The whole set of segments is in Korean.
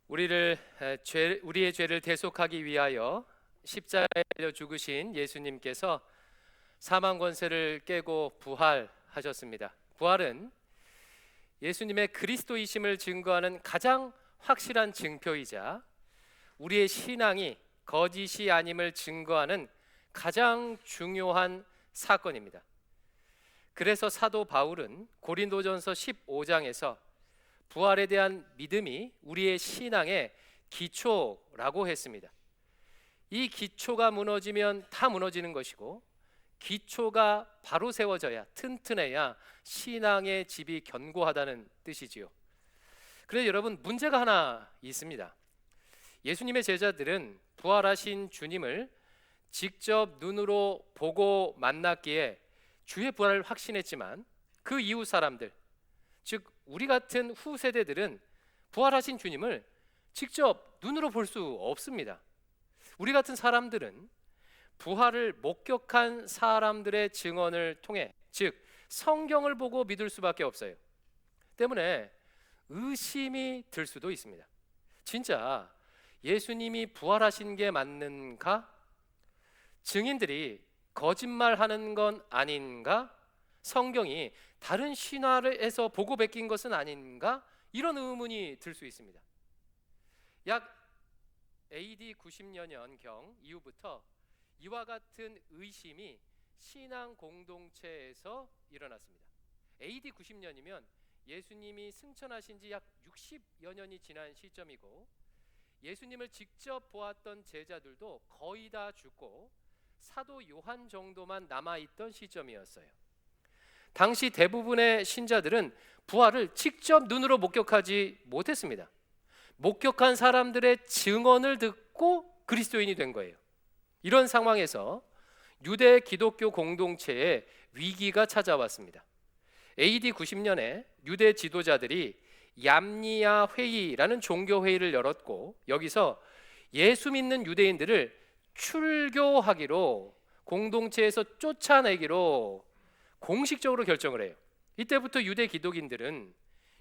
우리의 죄를 대속하기 위하여 십자가에 달려 죽으신 예수님께서 사망 권세를 깨고 부활하셨습니다. 부활은 예수님의 그리스도이심을 증거하는 가장 확실한 증표이자 우리의 신앙이 거짓이 아님을 증거하는 가장 중요한 사건입니다. 그래서 사도 바울은 고린도전서 15장에서 부활에 대한 믿음이 우리의 신앙의 기초라고 했습니다. 이 기초가 무너지면 다 무너지는 것이고, 기초가 바로 세워져야, 튼튼해야 신앙의 집이 견고하다는 뜻이지요. 그래서 여러분, 문제가 하나 있습니다. 예수님의 제자들은 부활하신 주님을 직접 눈으로 보고 만났기에 주의 부활을 확신했지만, 그 이후 사람들, 즉 우리 같은 후세대들은 부활하신 주님을 직접 눈으로 볼 수 없습니다. 우리 같은 사람들은 부활을 목격한 사람들의 증언을 통해, 즉 성경을 보고 믿을 수밖에 없어요. 때문에 의심이 들 수도 있습니다. 진짜 예수님이 부활하신 게 맞는가? 증인들이 거짓말하는 건 아닌가? 성경이 다른 신화에서 보고 베낀 것은 아닌가? 이런 의문이 들 수 있습니다. 약 AD 90년경 이후부터 이와 같은 의심이 신앙 공동체에서 일어났습니다. AD 90년이면 예수님이 승천하신 지 약 60여 년이 지난 시점이고, 예수님을 직접 보았던 제자들도 거의 다 죽고 사도 요한 정도만 남아있던 시점이었어요. 당시 대부분의 신자들은 부활을 직접 눈으로 목격하지 못했습니다. 목격한 사람들의 증언을 듣고 그리스도인이 된 거예요. 이런 상황에서 유대 기독교 공동체에 위기가 찾아왔습니다. AD 90년에 유대 지도자들이 얌니아 회의라는 종교 회의를 열었고, 여기서 예수 믿는 유대인들을 출교하기로, 공동체에서 쫓아내기로 공식적으로 결정을 해요. 이때부터 유대 기독인들은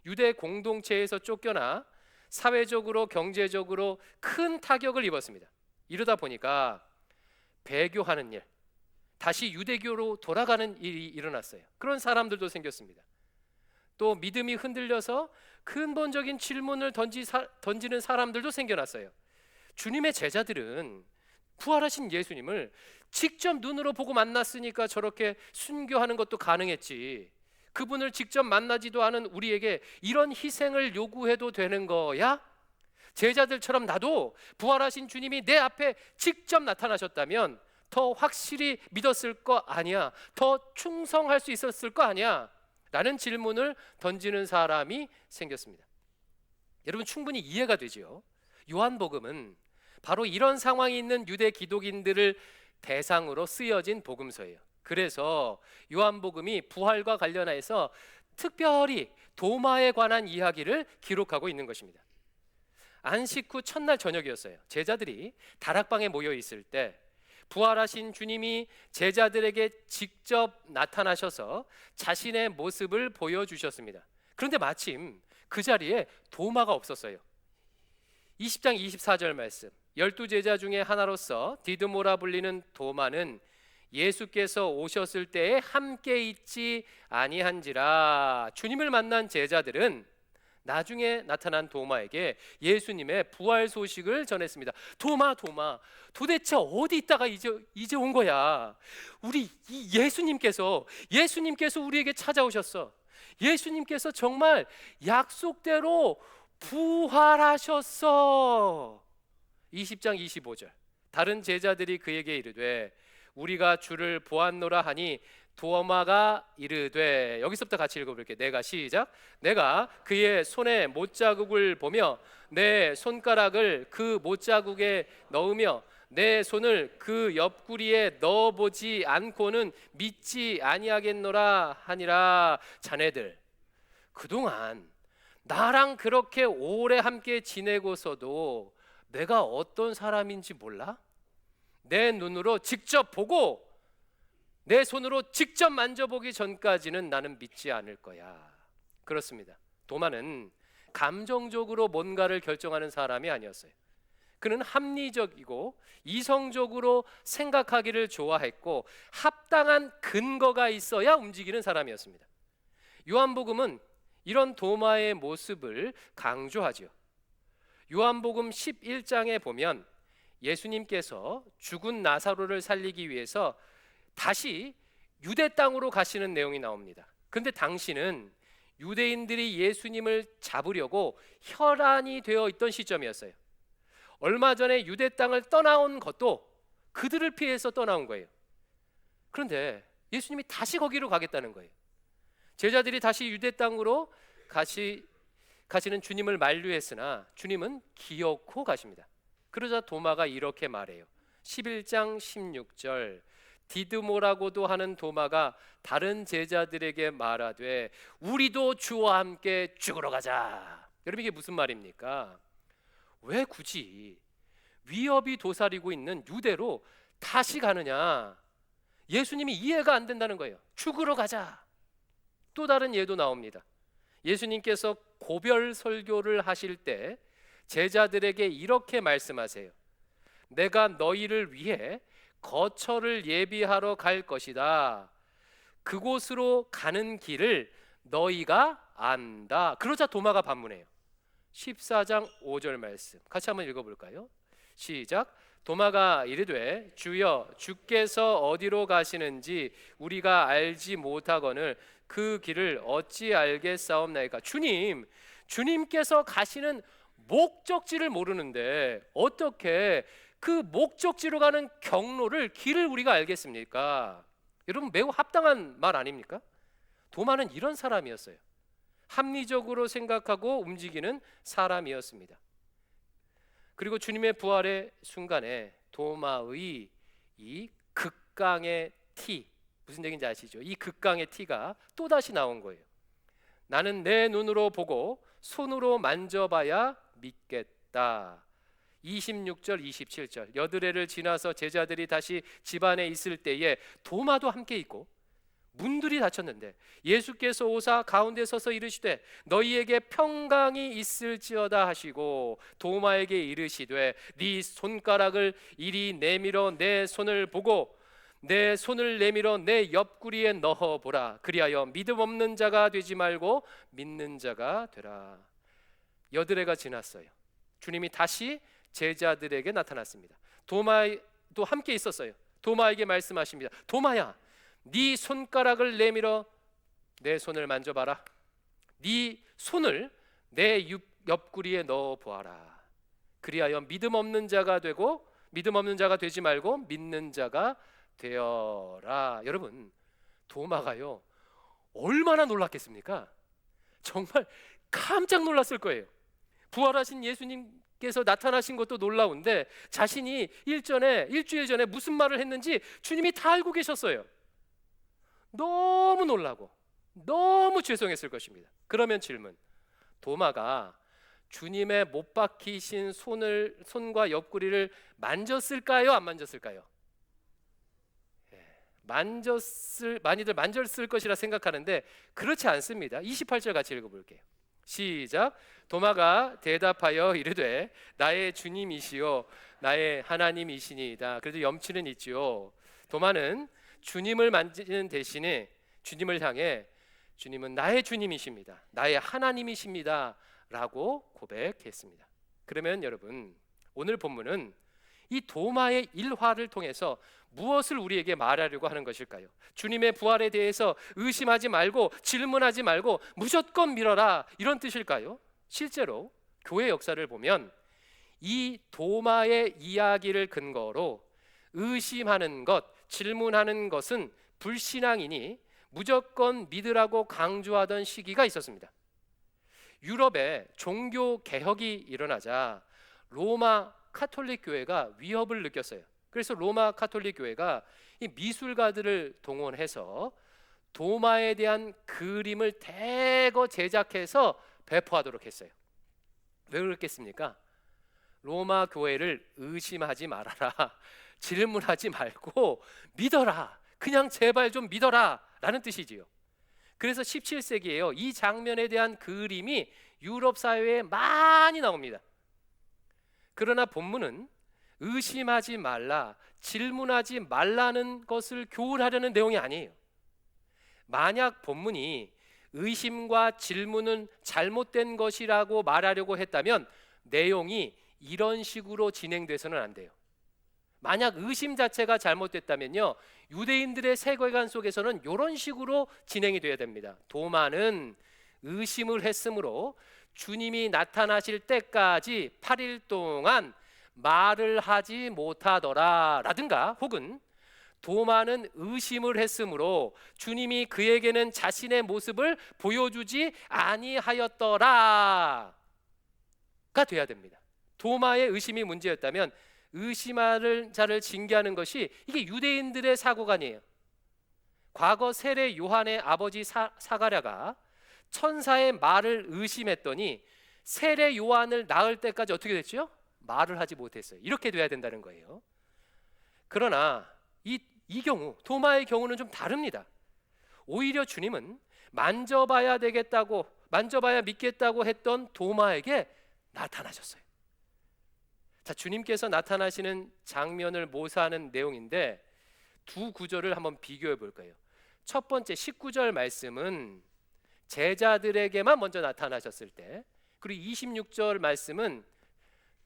유대 공동체에서 쫓겨나 사회적으로 경제적으로 큰 타격을 입었습니다. 이러다 보니까 배교하는 일, 다시 유대교로 돌아가는 일이 일어났어요. 그런 사람들도 생겼습니다. 또 믿음이 흔들려서 근본적인 질문을 던지는 사람들도 생겨났어요. 주님의 제자들은 부활하신 예수님을 직접 눈으로 보고 만났으니까 저렇게 순교하는 것도 가능했지, 그분을 직접 만나지도 않은 우리에게 이런 희생을 요구해도 되는 거야? 제자들처럼 나도 부활하신 주님이 내 앞에 직접 나타나셨다면 더 확실히 믿었을 거 아니야? 더 충성할 수 있었을 거 아니야? 라는 질문을 던지는 사람이 생겼습니다. 여러분, 충분히 이해가 되지요? 요한복음은 바로 이런 상황이 있는 유대 기독인들을 대상으로 쓰여진 복음서예요. 그래서 요한복음이 부활과 관련해서 특별히 도마에 관한 이야기를 기록하고 있는 것입니다. 안식 후 첫날 저녁이었어요. 제자들이 다락방에 모여 있을 때 부활하신 주님이 제자들에게 직접 나타나셔서 자신의 모습을 보여주셨습니다. 그런데 마침 그 자리에 도마가 없었어요. 20장 24절 말씀, 12제자 중에 하나로서 디드모라 불리는 도마는 예수께서 오셨을 때에 함께 있지 아니한지라. 주님을 만난 제자들은 나중에 나타난 도마에게 예수님의 부활 소식을 전했습니다. 도마, 도대체 어디 있다가 이제 온 거야? 우리 예수님께서 우리에게 찾아오셨어. 예수님께서 정말 약속대로 부활하셨어. 20장 25절, 다른 제자들이 그에게 이르되 우리가 주를 보았노라 하니 도마가 이르되, 여기서부터 같이 읽어볼게요. 내가 그의 손에 못자국을 보며 내 손가락을 그 못자국에 넣으며 내 손을 그 옆구리에 넣어보지 않고는 믿지 아니하겠노라 하니라. 자네들, 그동안 나랑 그렇게 오래 함께 지내고서도 내가 어떤 사람인지 몰라? 내 눈으로 직접 보고 내 손으로 직접 만져보기 전까지는 나는 믿지 않을 거야. 그렇습니다. 도마는 감정적으로 뭔가를 결정하는 사람이 아니었어요. 그는 합리적이고 이성적으로 생각하기를 좋아했고 합당한 근거가 있어야 움직이는 사람이었습니다. 요한복음은 이런 도마의 모습을 강조하죠. 요한복음 11장에 보면 예수님께서 죽은 나사로를 살리기 위해서 다시 유대 땅으로 가시는 내용이 나옵니다. 그런데 당시는 유대인들이 예수님을 잡으려고 혈안이 되어 있던 시점이었어요. 얼마 전에 유대 땅을 떠나온 것도 그들을 피해서 떠나온 거예요. 그런데 예수님이 다시 거기로 가겠다는 거예요. 제자들이 다시 유대 땅으로 가시는 주님을 만류했으나 주님은 기어코 가십니다. 그러자 도마가 이렇게 말해요. 11장 16절 디드모라고도 하는 도마가 다른 제자들에게 말하되 우리도 주와 함께 죽으러 가자. 여러분 이게 무슨 말입니까? 왜 굳이 위협이 도사리고 있는 유대로 다시 가느냐? 예수님이 이해가 안 된다는 거예요. 죽으러 가자. 또 다른 예도 나옵니다. 예수님께서 고별 설교를 하실 때 제자들에게 이렇게 말씀하세요. 내가 너희를 위해 거처를 예비하러 갈 것이다. 그곳으로 가는 길을 너희가 안다. 그러자 도마가 반문해요. 14장 5절 말씀 같이 한번 읽어볼까요? 시작. 도마가 이르되 주여 주께서 어디로 가시는지 우리가 알지 못하거늘 그 길을 어찌 알겠사옵나이까. 주님께서 가시는 목적지를 모르는데 어떻게 그 목적지로 가는 경로를 길을 우리가 알겠습니까? 여러분 매우 합당한 말 아닙니까? 도마는 이런 사람이었어요. 합리적으로 생각하고 움직이는 사람이었습니다. 그리고 주님의 부활의 순간에 도마의 이 극강의 티, 무슨 얘기인지 아시죠? 이 극강의 티가 또다시 나온 거예요. 나는 내 눈으로 보고 손으로 만져봐야 믿겠다. 26절 27절 여드레를 지나서 제자들이 다시 집안에 있을 때에 도마도 함께 있고 문들이 닫혔는데 예수께서 오사 가운데 서서 이르시되 너희에게 평강이 있을지어다 하시고 도마에게 이르시되 네 손가락을 이리 내밀어 내 손을 보고 내 손을 내밀어 내 옆구리에 넣어보라. 그리하여 믿음 없는 자가 되지 말고 믿는 자가 되라. 여드레가 지났어요. 주님이 다시 제자들에게 나타났습니다. 도마도 함께 있었어요. 도마에게 말씀하십니다. 도마야, 네 손가락을 내밀어 내 손을 만져봐라. 네 손을 내 옆구리에 넣어 보아라. 그리하여 믿음 없는 자가 되지 말고 믿는 자가 되어라. 여러분, 도마가요 얼마나 놀랐겠습니까? 정말 깜짝 놀랐을 거예요. 부활하신 예수님께서 나타나신 것도 놀라운데 자신이 일주일 전에 무슨 말을 했는지 주님이 다 알고 계셨어요. 너무 놀라고 너무 죄송했을 것입니다. 그러면 질문, 도마가 주님의 못 박히신 손과 옆구리를 만졌을까요? 안 만졌을까요? 많이들 만졌을 것이라 생각하는데 그렇지 않습니다. 28절 같이 읽어볼게요. 시작. 도마가 대답하여 이르되 나의 주님이시요 나의 하나님이시니이다. 그래도 염치는 있지요. 도마는 주님을 만지는 대신에 주님을 향해 주님은 나의 주님이십니다, 나의 하나님이십니다 라고 고백했습니다. 그러면 여러분, 오늘 본문은 이 도마의 일화를 통해서 무엇을 우리에게 말하려고 하는 것일까요? 주님의 부활에 대해서 의심하지 말고 질문하지 말고 무조건 믿어라, 이런 뜻일까요? 실제로 교회 역사를 보면 이 도마의 이야기를 근거로 의심하는 것, 질문하는 것은 불신앙이니 무조건 믿으라고 강조하던 시기가 있었습니다. 유럽에 종교 개혁이 일어나자 로마 카톨릭 교회가 위협을 느꼈어요. 그래서 로마 카톨릭 교회가 이 미술가들을 동원해서 도마에 대한 그림을 대거 제작해서 배포하도록 했어요. 왜 그랬겠습니까? 로마 교회를 의심하지 말아라, 질문하지 말고 믿어라, 그냥 제발 좀 믿어라 라는 뜻이지요. 그래서 17세기에요 이 장면에 대한 그림이 유럽 사회에 많이 나옵니다. 그러나 본문은 의심하지 말라, 질문하지 말라는 것을 교훈하려는 내용이 아니에요. 만약 본문이 의심과 질문은 잘못된 것이라고 말하려고 했다면 내용이 이런 식으로 진행돼서는 안 돼요. 만약 의심 자체가 잘못됐다면요, 유대인들의 세계관 속에서는 이런 식으로 진행이 돼야 됩니다. 도마는 의심을 했으므로 주님이 나타나실 때까지 8일 동안 말을 하지 못하더라 라든가, 혹은 도마는 의심을 했으므로 주님이 그에게는 자신의 모습을 보여주지 아니하였더라가 돼야 됩니다. 도마의 의심이 문제였다면 의심하는 자를 징계하는 것이 이게 유대인들의 사고관이에요. 과거 세례 요한의 아버지 사가랴가 천사의 말을 의심했더니 세례 요한을 낳을 때까지 어떻게 됐죠? 말을 하지 못했어요. 이렇게 돼야 된다는 거예요. 그러나 이 경우, 도마의 경우는 좀 다릅니다. 오히려 주님은 만져봐야 되겠다고, 만져봐야 믿겠다고 했던 도마에게 나타나셨어요. 자, 주님께서 나타나시는 장면을 묘사하는 내용인데 두 구절을 한번 비교해 볼 거예요. 첫 번째 19절 말씀은 제자들에게만 먼저 나타나셨을 때, 그리고 26절 말씀은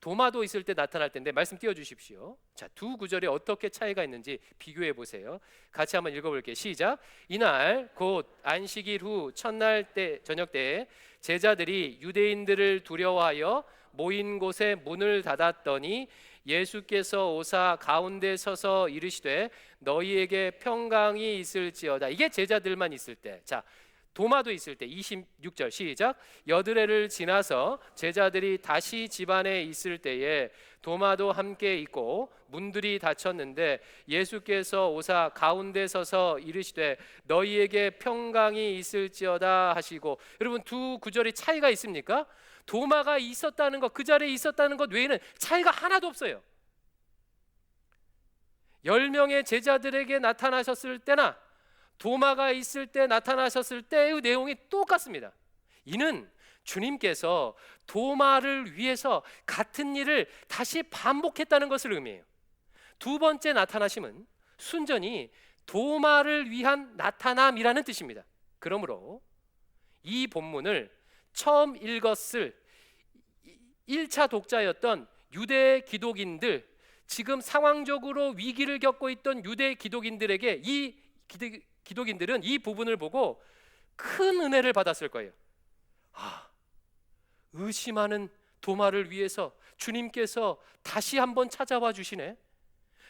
도마도 있을 때 나타날 텐데 말씀 띄워주십시오. 자, 두 구절이 어떻게 차이가 있는지 비교해 보세요. 같이 한번 읽어볼게요. 시작. 이날 곧 안식일 후 첫날 때 저녁 때 제자들이 유대인들을 두려워하여 모인 곳에 문을 닫았더니 예수께서 오사 가운데 서서 이르시되 너희에게 평강이 있을지어다. 이게 제자들만 있을 때. 자, 도마도 있을 때 26절 시작. 여드레를 지나서 제자들이 다시 집안에 있을 때에 도마도 함께 있고 문들이 닫혔는데 예수께서 오사 가운데 서서 이르시되 너희에게 평강이 있을지어다 하시고. 여러분, 두 구절이 차이가 있습니까? 도마가 있었다는 것, 그 자리에 있었다는 것 외에는 차이가 하나도 없어요. 10명의 제자들에게 나타나셨을 때나 도마가 있을 때 나타나셨을 때의 내용이 똑같습니다. 이는 주님께서 도마를 위해서 같은 일을 다시 반복했다는 것을 의미해요. 두 번째 나타나심은 순전히 도마를 위한 나타남이라는 뜻입니다. 그러므로 이 본문을 처음 읽었을 1차 독자였던 유대 기독인들, 지금 상황적으로 위기를 겪고 있던 유대 기독인들에게 이 기독인들은 이 부분을 보고 큰 은혜를 받았을 거예요. 의심하는 도마를 위해서 주님께서 다시 한번 찾아와 주시네.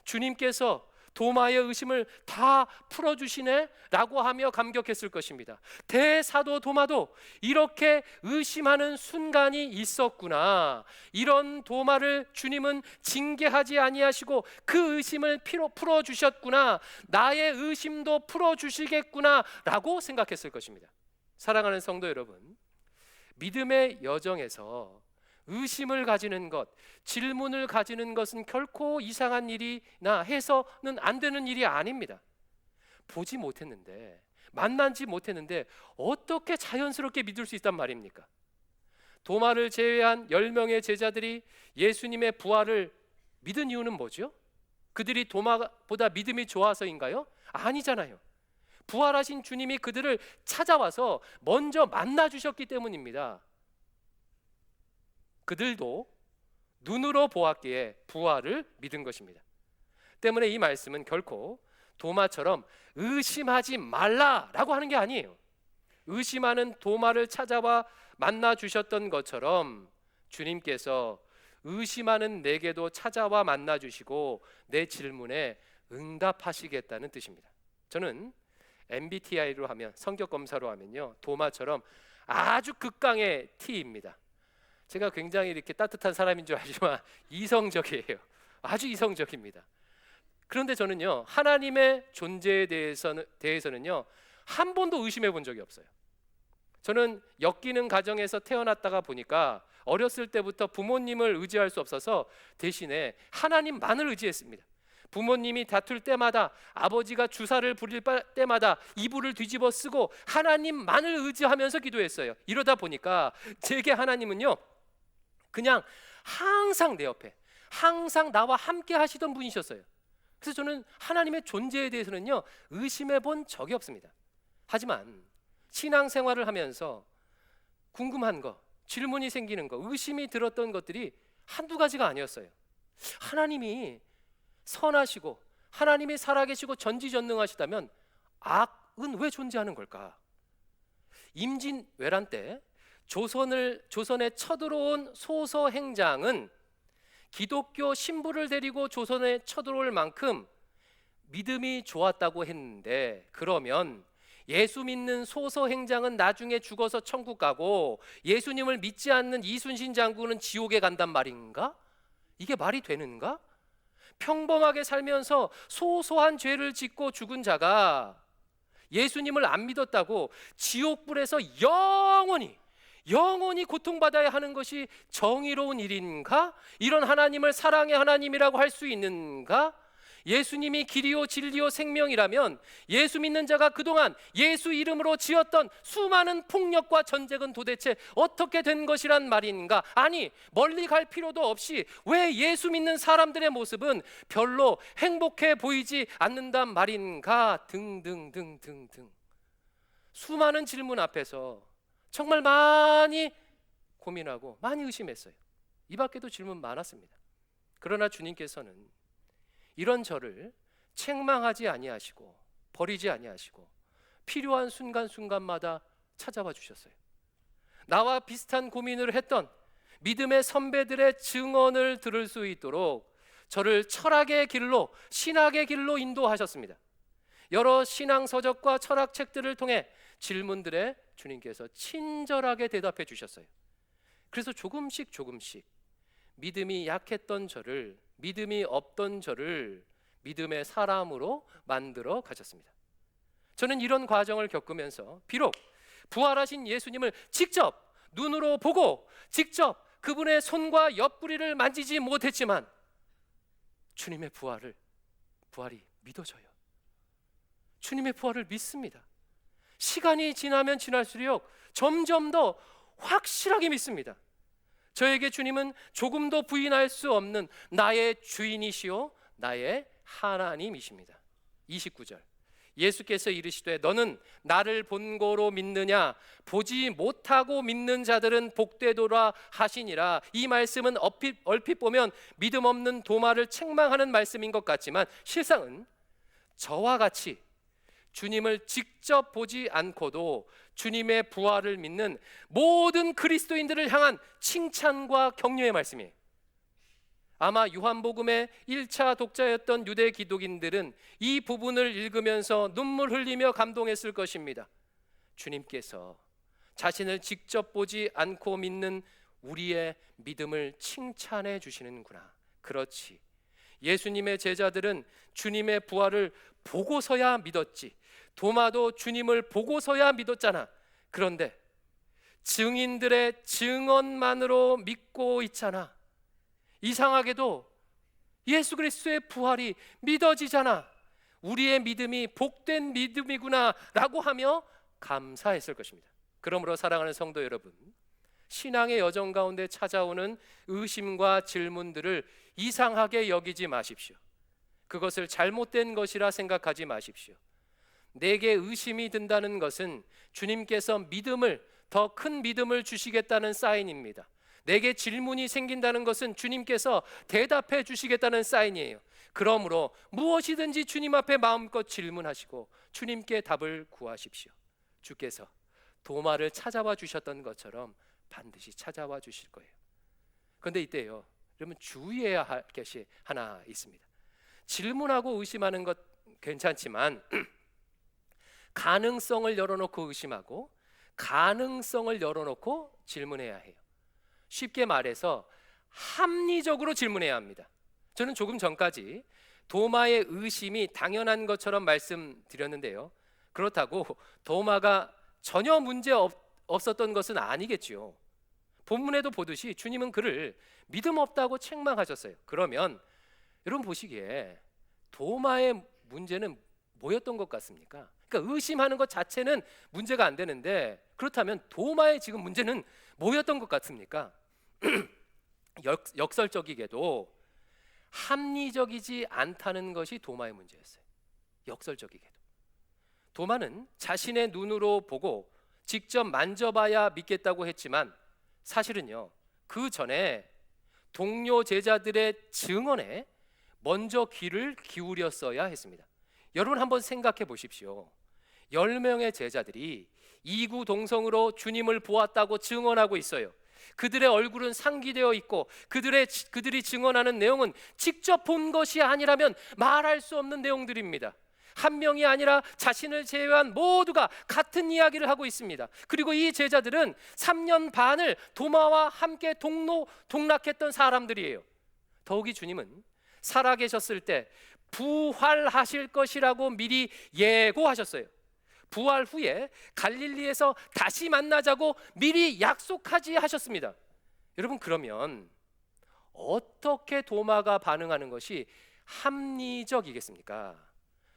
주님께서 도마의 의심을 다 풀어주시네 라고 하며 감격했을 것입니다. 대사도 도마도 이렇게 의심하는 순간이 있었구나. 이런 도마를 주님은 징계하지 아니하시고 그 의심을 풀어주셨구나. 나의 의심도 풀어주시겠구나 라고 생각했을 것입니다. 사랑하는 성도 여러분, 믿음의 여정에서 의심을 가지는 것, 질문을 가지는 것은 결코 이상한 일이나 해서는 안 되는 일이 아닙니다. 보지 못했는데, 만나지 못했는데 어떻게 자연스럽게 믿을 수 있단 말입니까? 도마를 제외한 10명의 제자들이 예수님의 부활을 믿은 이유는 뭐죠? 그들이 도마보다 믿음이 좋아서인가요? 아니잖아요. 부활하신 주님이 그들을 찾아와서 먼저 만나 주셨기 때문입니다. 그들도 눈으로 보았기에 부활을 믿은 것입니다. 때문에 이 말씀은 결코 도마처럼 의심하지 말라라고 하는 게 아니에요. 의심하는 도마를 찾아와 만나 주셨던 것처럼 주님께서 의심하는 내게도 찾아와 만나 주시고 내 질문에 응답하시겠다는 뜻입니다. 저는 MBTI로 하면, 성격 검사로 하면요, 도마처럼 아주 극강의 T입니다. 제가 굉장히 이렇게 따뜻한 사람인 줄 알지만 이성적이에요. 아주 이성적입니다. 그런데 저는요, 하나님의 존재에 대해서는요 한 번도 의심해 본 적이 없어요. 저는 엮이는 가정에서 태어났다가 보니까 어렸을 때부터 부모님을 의지할 수 없어서 대신에 하나님만을 의지했습니다. 부모님이 다툴 때마다, 아버지가 주사를 부릴 때마다 이불을 뒤집어 쓰고 하나님만을 의지하면서 기도했어요. 이러다 보니까 제게 하나님은요, 그냥 항상 내 옆에, 항상 나와 함께 하시던 분이셨어요. 그래서 저는 하나님의 존재에 대해서는요, 의심해 본 적이 없습니다. 하지만 신앙생활을 하면서 궁금한 거, 질문이 생기는 거, 의심이 들었던 것들이 한두 가지가 아니었어요. 하나님이 선하시고 하나님이 살아계시고 전지전능하시다면 악은 왜 존재하는 걸까? 임진왜란 때 조선에 쳐들어온 소서행장은 기독교 신부를 데리고 조선에 쳐들어올 만큼 믿음이 좋았다고 했는데, 그러면 예수 믿는 소서행장은 나중에 죽어서 천국 가고 예수님을 믿지 않는 이순신 장군은 지옥에 간단 말인가? 이게 말이 되는가? 평범하게 살면서 소소한 죄를 짓고 죽은 자가 예수님을 안 믿었다고 지옥불에서 영원히 고통받아야 하는 것이 정의로운 일인가? 이런 하나님을 사랑의 하나님이라고 할 수 있는가? 예수님이 길이요 진리요 생명이라면 예수 믿는 자가 그동안 예수 이름으로 지었던 수많은 폭력과 전쟁은 도대체 어떻게 된 것이란 말인가? 아니, 멀리 갈 필요도 없이 왜 예수 믿는 사람들의 모습은 별로 행복해 보이지 않는단 말인가? 등등등등등 수많은 질문 앞에서 정말 많이 고민하고 많이 의심했어요. 이 밖에도 질문 많았습니다. 그러나 주님께서는 이런 저를 책망하지 아니하시고 버리지 아니하시고 필요한 순간순간마다 찾아와 주셨어요. 나와 비슷한 고민을 했던 믿음의 선배들의 증언을 들을 수 있도록 저를 철학의 길로, 신학의 길로 인도하셨습니다. 여러 신앙서적과 철학책들을 통해 질문들에 주님께서 친절하게 대답해 주셨어요. 그래서 조금씩 믿음이 약했던 저를, 믿음이 없던 저를 믿음의 사람으로 만들어 가셨습니다. 저는 이런 과정을 겪으면서 비록 부활하신 예수님을 직접 눈으로 보고 직접 그분의 손과 옆구리를 만지지 못했지만 주님의 부활이 믿어져요. 주님의 부활을 믿습니다. 시간이 지나면 지날수록 점점 더 확실하게 믿습니다. 저에게 주님은 조금도 부인할 수 없는 나의 주인이시오 나의 하나님이십니다. 29절 예수께서 이르시되 너는 나를 본고로 믿느냐? 보지 못하고 믿는 자들은 복되도라 하시니라. 이 말씀은 얼핏 보면 믿음 없는 도마를 책망하는 말씀인 것 같지만 실상은 저와 같이 주님을 직접 보지 않고도 주님의 부활을 믿는 모든 그리스도인들을 향한 칭찬과 격려의 말씀이에요. 아마 요한복음의 1차 독자였던 유대 기독인들은 이 부분을 읽으면서 눈물 흘리며 감동했을 것입니다. 주님께서 자신을 직접 보지 않고 믿는 우리의 믿음을 칭찬해 주시는구나. 그렇지, 예수님의 제자들은 주님의 부활을 보고서야 믿었지. 도마도 주님을 보고서야 믿었잖아. 그런데 증인들의 증언만으로 믿고 있잖아. 이상하게도 예수 그리스도의 부활이 믿어지잖아. 우리의 믿음이 복된 믿음이구나 라고 하며 감사했을 것입니다. 그러므로 사랑하는 성도 여러분, 신앙의 여정 가운데 찾아오는 의심과 질문들을 이상하게 여기지 마십시오. 그것을 잘못된 것이라 생각하지 마십시오. 내게 의심이 든다는 것은 주님께서 더 큰 믿음을 주시겠다는 사인입니다. 내게 질문이 생긴다는 것은 주님께서 대답해 주시겠다는 사인이에요. 그러므로 무엇이든지 주님 앞에 마음껏 질문하시고 주님께 답을 구하십시오. 주께서 도마를 찾아와 주셨던 것처럼 반드시 찾아와 주실 거예요. 그런데 이때요, 여러분 주의해야 할 것이 하나 있습니다. 질문하고 의심하는 것 괜찮지만 가능성을 열어놓고 의심하고 가능성을 열어놓고 질문해야 해요. 쉽게 말해서 합리적으로 질문해야 합니다. 저는 조금 전까지 도마의 의심이 당연한 것처럼 말씀드렸는데요, 그렇다고 도마가 전혀 문제 없었던 것은 아니겠지요. 본문에도 보듯이 주님은 그를 믿음 없다고 책망하셨어요. 그러면 여러분 보시기에 도마의 문제는 뭐였던 것 같습니까? 그러니까 의심하는 것 자체는 문제가 안 되는데, 그렇다면 도마의 지금 문제는 뭐였던 것 같습니까? 역설적이게도 합리적이지 않다는 것이 도마의 문제였어요. 역설적이게도 도마는 자신의 눈으로 보고 직접 만져봐야 믿겠다고 했지만, 사실은요, 그 전에 동료 제자들의 증언에 먼저 귀를 기울였어야 했습니다. 여러분 한번 생각해 보십시오. 10명의 제자들이 이구동성으로 주님을 보았다고 증언하고 있어요. 그들의 얼굴은 상기되어 있고 그들이 증언하는 내용은 직접 본 것이 아니라면 말할 수 없는 내용들입니다. 한 명이 아니라 자신을 제외한 모두가 같은 이야기를 하고 있습니다. 그리고 이 제자들은 3년 반을 도마와 함께 동락했던 사람들이에요. 더욱이 주님은 살아계셨을 때 부활하실 것이라고 미리 예고하셨어요. 부활 후에 갈릴리에서 다시 만나자고 미리 약속하지 하셨습니다. 여러분, 그러면 어떻게 도마가 반응하는 것이 합리적이겠습니까?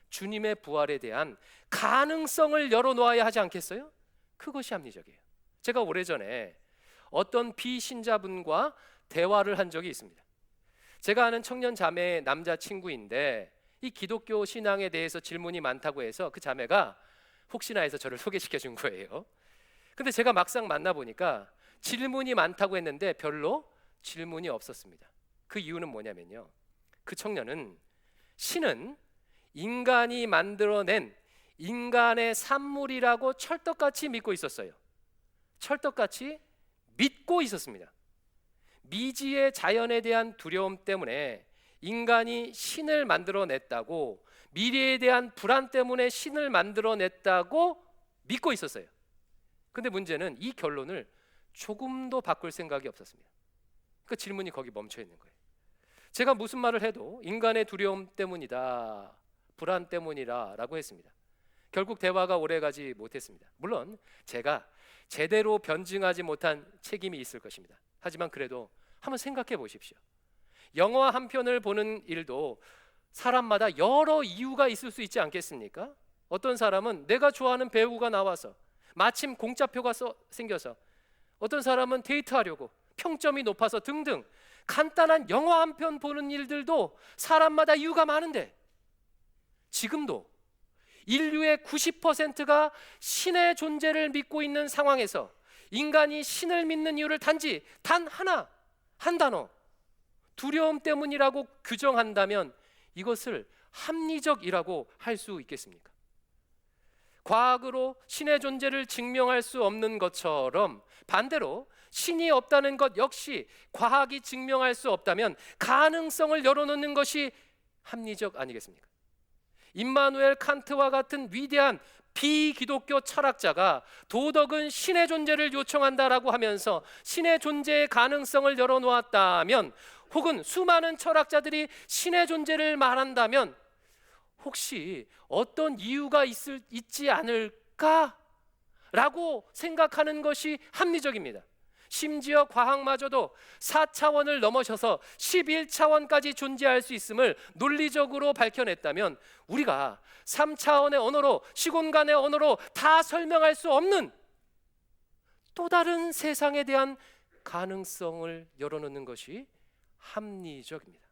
주님의 부활에 대한 가능성을 열어놓아야 하지 않겠어요? 그것이 합리적이에요. 제가 오래전에 어떤 비신자분과 대화를 한 적이 있습니다. 제가 아는 청년 자매의 남자친구인데 이 기독교 신앙에 대해서 질문이 많다고 해서 그 자매가 혹시나 해서 저를 소개시켜 준 거예요. 근데 제가 막상 만나보니까 질문이 많다고 했는데 별로 질문이 없었습니다. 그 이유는 뭐냐면요, 그 청년은 신은 인간이 만들어낸 인간의 산물이라고 철떡같이 믿고 있었어요. 철떡같이 믿고 있었습니다. 미지의 자연에 대한 두려움 때문에 인간이 신을 만들어냈다고, 미래에 대한 불안 때문에 신을 만들어냈다고 믿고 있었어요. 근데 문제는 이 결론을 조금도 바꿀 생각이 없었습니다. 그 질문이 거기 멈춰 있는 거예요. 제가 무슨 말을 해도 인간의 두려움 때문이다, 불안 때문이라 라고 했습니다. 결국 대화가 오래가지 못했습니다. 물론 제가 제대로 변증하지 못한 책임이 있을 것입니다. 하지만 그래도 한번 생각해 보십시오. 영화 한 편을 보는 일도 사람마다 여러 이유가 있을 수 있지 않겠습니까? 어떤 사람은 내가 좋아하는 배우가 나와서, 마침 공짜표가 생겨서, 어떤 사람은 데이트하려고, 평점이 높아서 등등 간단한 영화 한 편 보는 일들도 사람마다 이유가 많은데, 지금도 인류의 90%가 신의 존재를 믿고 있는 상황에서 인간이 신을 믿는 이유를 단지 단 하나, 한 단어, 두려움 때문이라고 규정한다면 이것을 합리적이라고 할 수 있겠습니까? 과학으로 신의 존재를 증명할 수 없는 것처럼 반대로 신이 없다는 것 역시 과학이 증명할 수 없다면 가능성을 열어놓는 것이 합리적 아니겠습니까? 임마누엘 칸트와 같은 위대한 비기독교 철학자가 도덕은 신의 존재를 요청한다라고 하면서 신의 존재의 가능성을 열어놓았다면, 혹은 수많은 철학자들이 신의 존재를 말한다면 혹시 어떤 이유가 있지 않을까라고 생각하는 것이 합리적입니다. 심지어 과학마저도 4차원을 넘어서서 11차원까지 존재할 수 있음을 논리적으로 밝혀냈다면 우리가 3차원의 언어로, 시공간의 언어로 다 설명할 수 없는 또 다른 세상에 대한 가능성을 열어놓는 것이 합리적입니다.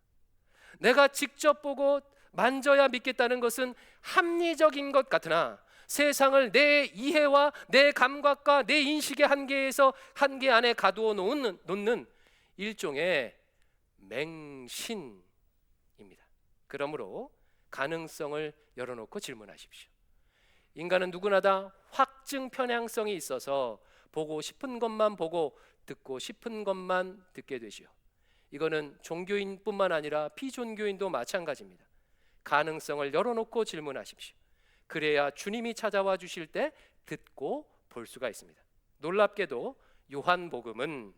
내가 직접 보고 만져야 믿겠다는 것은 합리적인 것 같으나 세상을 내 이해와 내 감각과 내 인식의 한계 안에 가두어 놓는 일종의 맹신입니다. 그러므로 가능성을 열어놓고 질문하십시오. 인간은 누구나 다 확증 편향성이 있어서 보고 싶은 것만 보고 듣고 싶은 것만 듣게 되지요. 이거는 종교인뿐만 아니라 비종교인도 마찬가지입니다. 가능성을 열어놓고 질문하십시오. 그래야 주님이 찾아와 주실 때 듣고 볼 수가 있습니다. 놀랍게도 요한복음은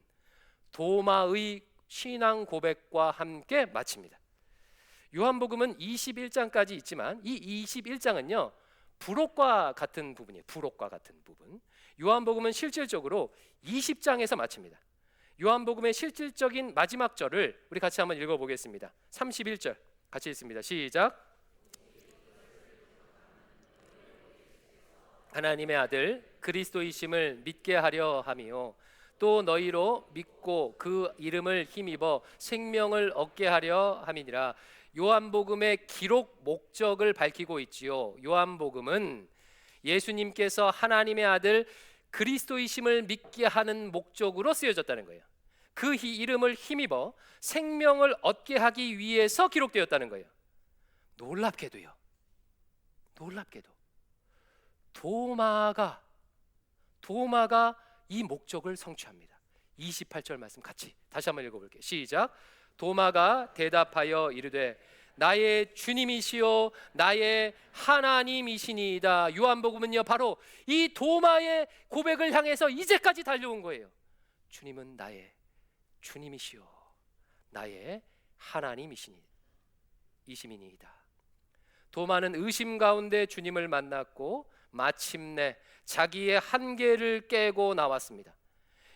도마의 신앙 고백과 함께 마칩니다. 요한복음은 21장까지 있지만 이 21장은요 부록과 같은 부분이에요. 부록과 같은 부분. 요한복음은 실질적으로 20장에서 마칩니다. 요한복음의 실질적인 마지막 절을 우리 같이 한번 읽어보겠습니다. 31절 같이 읽습니다. 시작. 하나님의 아들 그리스도이심을 믿게 하려 함이요 또 너희로 믿고 그 이름을 힘입어 생명을 얻게 하려 함이니라. 요한복음의 기록 목적을 밝히고 있지요. 요한복음은 예수님께서 하나님의 아들 그리스도이심을 믿게 하는 목적으로 쓰여졌다는 거예요. 그 이름을 힘입어 생명을 얻게 하기 위해서 기록되었다는 거예요. 놀랍게도 도마가 이 목적을 성취합니다. 28절 말씀 같이 다시 한번 읽어볼게요. 시작. 도마가 대답하여 이르되 나의 주님이시요 나의 하나님이시니이다. 요한복음은요 바로 이 도마의 고백을 향해서 이제까지 달려온 거예요. 주님은 나의 주님이시요 나의 하나님이시니이다. 도마는 의심 가운데 주님을 만났고 마침내 자기의 한계를 깨고 나왔습니다.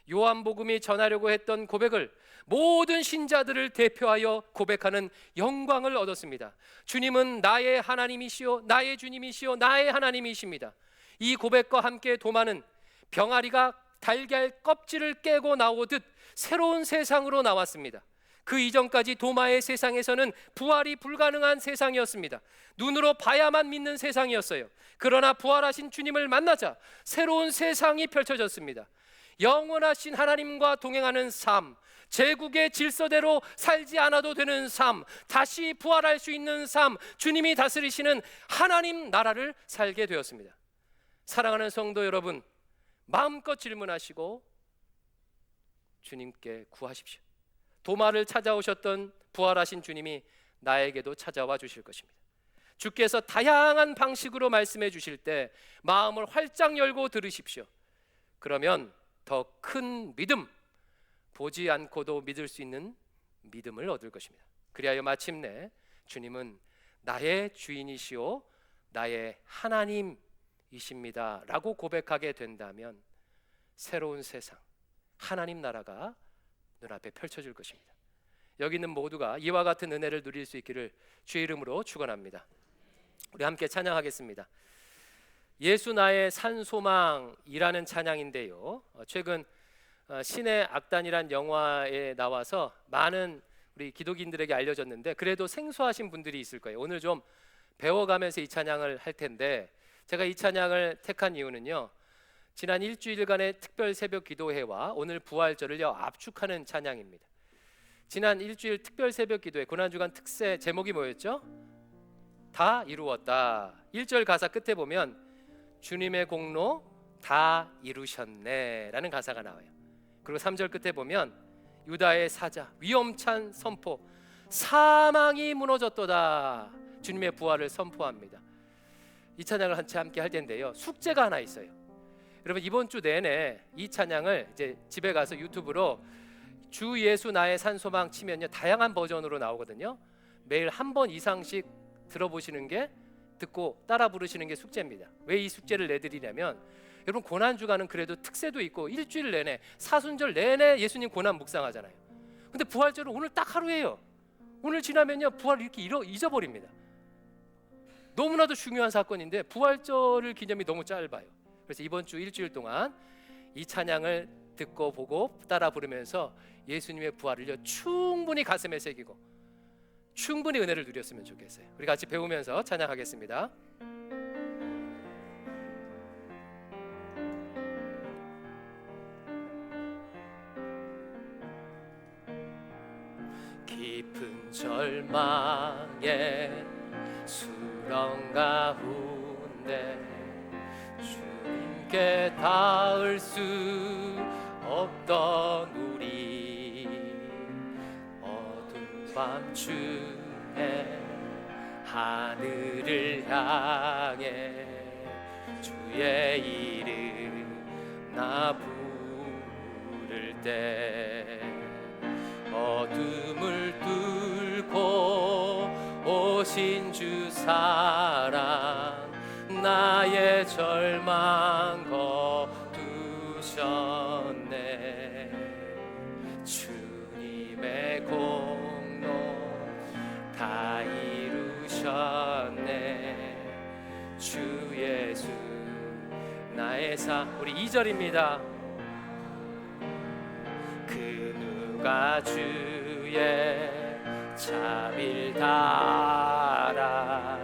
요한복음이 전하려고 했던 고백을 모든 신자들을 대표하여 고백하는 영광을 얻었습니다. 주님은 나의 하나님이시요 나의 주님이시요 나의 하나님이십니다. 이 고백과 함께 도마는 병아리가 달걀 껍질을 깨고 나오듯 새로운 세상으로 나왔습니다. 그 이전까지 도마의 세상에서는 부활이 불가능한 세상이었습니다. 눈으로 봐야만 믿는 세상이었어요. 그러나 부활하신 주님을 만나자 새로운 세상이 펼쳐졌습니다. 영원하신 하나님과 동행하는 삶, 제국의 질서대로 살지 않아도 되는 삶, 다시 부활할 수 있는 삶, 주님이 다스리시는 하나님 나라를 살게 되었습니다. 사랑하는 성도 여러분, 마음껏 질문하시고 주님께 구하십시오. 도마를 찾아오셨던 부활하신 주님이 나에게도 찾아와 주실 것입니다. 주께서 다양한 방식으로 말씀해 주실 때 마음을 활짝 열고 들으십시오. 그러면 더 큰 믿음, 보지 않고도 믿을 수 있는 믿음을 얻을 것입니다. 그리하여 마침내 주님은 나의 주인이시오 나의 하나님이십니다 라고 고백하게 된다면 새로운 세상, 하나님 나라가 눈앞에 펼쳐질 것입니다. 여기 있는 모두가 이와 같은 은혜를 누릴 수 있기를 주의 이름으로 축원합니다. 우리 함께 찬양하겠습니다. 예수 나의 산소망이라는 찬양인데요, 최근 신의 악단이란 영화에 나와서 많은 우리 기독인들에게 알려졌는데 그래도 생소하신 분들이 있을 거예요. 오늘 좀 배워가면서 이 찬양을 할 텐데, 제가 이 찬양을 택한 이유는요, 지난 일주일간의 특별 새벽 기도회와 오늘 부활절을요 압축하는 찬양입니다. 지난 일주일 특별 새벽 기도회 고난주간 특세 제목이 뭐였죠? 다 이루었다. 1절 가사 끝에 보면 주님의 공로 다 이루셨네 라는 가사가 나와요. 그리고 3절 끝에 보면 유다의 사자 위엄찬 선포, 사망이 무너졌도다. 주님의 부활을 선포합니다. 이 찬양을 함께 할 텐데요, 숙제가 하나 있어요. 여러분, 이번 주 내내 이 찬양을 이제 집에 가서 유튜브로 주 예수 나의 산소망 치면요 다양한 버전으로 나오거든요. 매일 한 번 이상씩 들어보시는 게, 듣고 따라 부르시는 게 숙제입니다. 왜 이 숙제를 내드리냐면, 여러분 고난주간은 그래도 특세도 있고 일주일 내내 사순절 내내 예수님 고난 묵상하잖아요. 근데 부활절은 오늘 딱 하루예요. 오늘 지나면요 부활을 이렇게 잊어버립니다. 너무나도 중요한 사건인데 부활절을 기념이 너무 짧아요. 그래서 이번 주 일주일 동안 이 찬양을 듣고 보고 따라 부르면서 예수님의 부활을요 충분히 가슴에 새기고 충분히 은혜를 누렸으면 좋겠어요. 우리 같이 배우면서 찬양하겠습니다. 깊은 절망에 수렁 가운데 주님께 닿을 수 없던 우리, 어두운 밤중에 하늘을 향해 주의 이름 나 부를 때, 어둠을 뚫고 오신 주 사랑 나의 절망 거두셨네. 주님의 공로 다 이루셨네. 주 예수 사 우리 2절입니다. 그 누가 주의 자비를 따라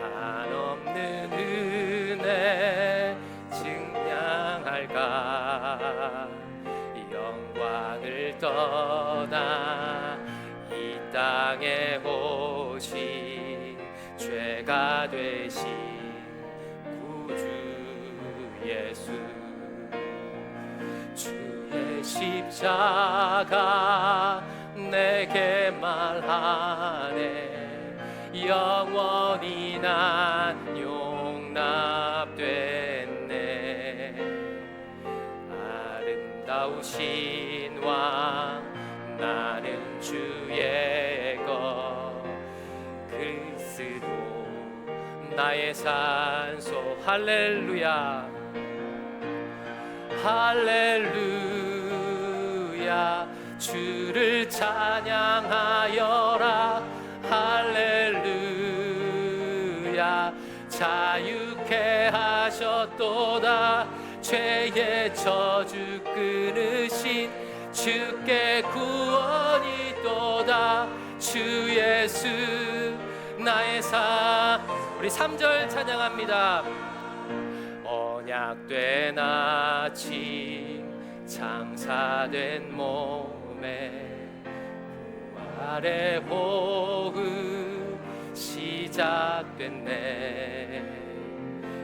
한없는 은혜 증량할까. 영광을 떠나 이 땅에 오신 죄가 되신 구주 예수. 주의 십자가 내게 말하네. 영원히 난 용납됐네. 아름다우신 왕 나는 주의 것. 그리스도 나의 산소. 할렐루야 할렐루야. 주를 찬양하여라. 할렐루야. 자유케 하셨도다. 죄의 저주 끊으신 주께 구원이 있도다. 주 예수 나의 사. 우리 3절 찬양합니다. 언약된 아침 장사된 몸에 부활의 호흡 시작됐네.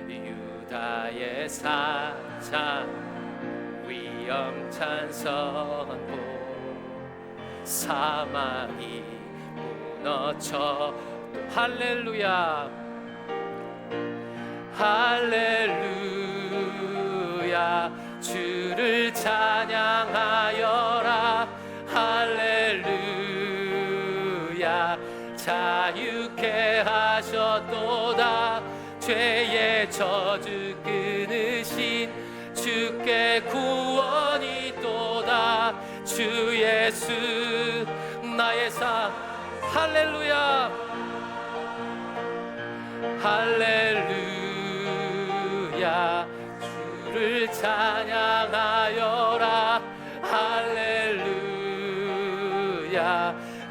유다의 사자 위험찬 선포. 사막이 무너져. 할렐루야 할렐루야. 주를 찬양하여라. 할렐루야. 자유케 하셨도다. 죄의 저주 끊으신 주께 구원이 있도다. 주 예수 나의 사. 할렐루야 할렐루야. 주를 찬양하여라. 할렐루야.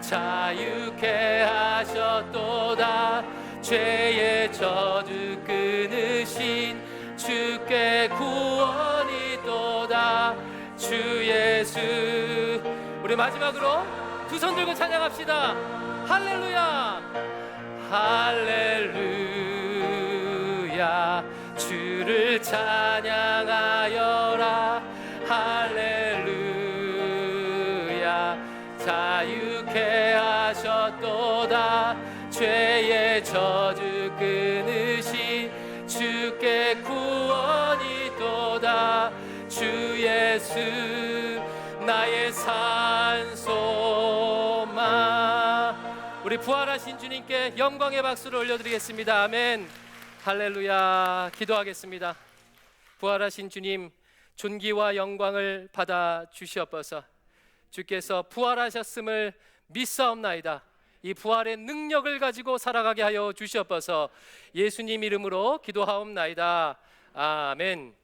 자유케 하셨도다. 죄의 저주 끊으신 주께 구원이 있도다. 주 예수. 우리 마지막으로 두 손 들고 찬양합시다. 할렐루야 할렐루야. 주를 찬양하여라. 할렐루야. 자유케 하셨도다. 죄의 저주 끊으신 주께 구원이 있도다. 주 예수 나의 산소만. 우리 부활하신 주님께 영광의 박수를 올려드리겠습니다. 아멘. 할렐루야. 기도하겠습니다. 부활하신 주님, 존귀와 영광을 받아 주시옵소서. 주께서 부활하셨음을 믿사옵나이다. 이 부활의 능력을 가지고 살아가게 하여 주시옵소서. 예수님 이름으로 기도하옵나이다. 아멘.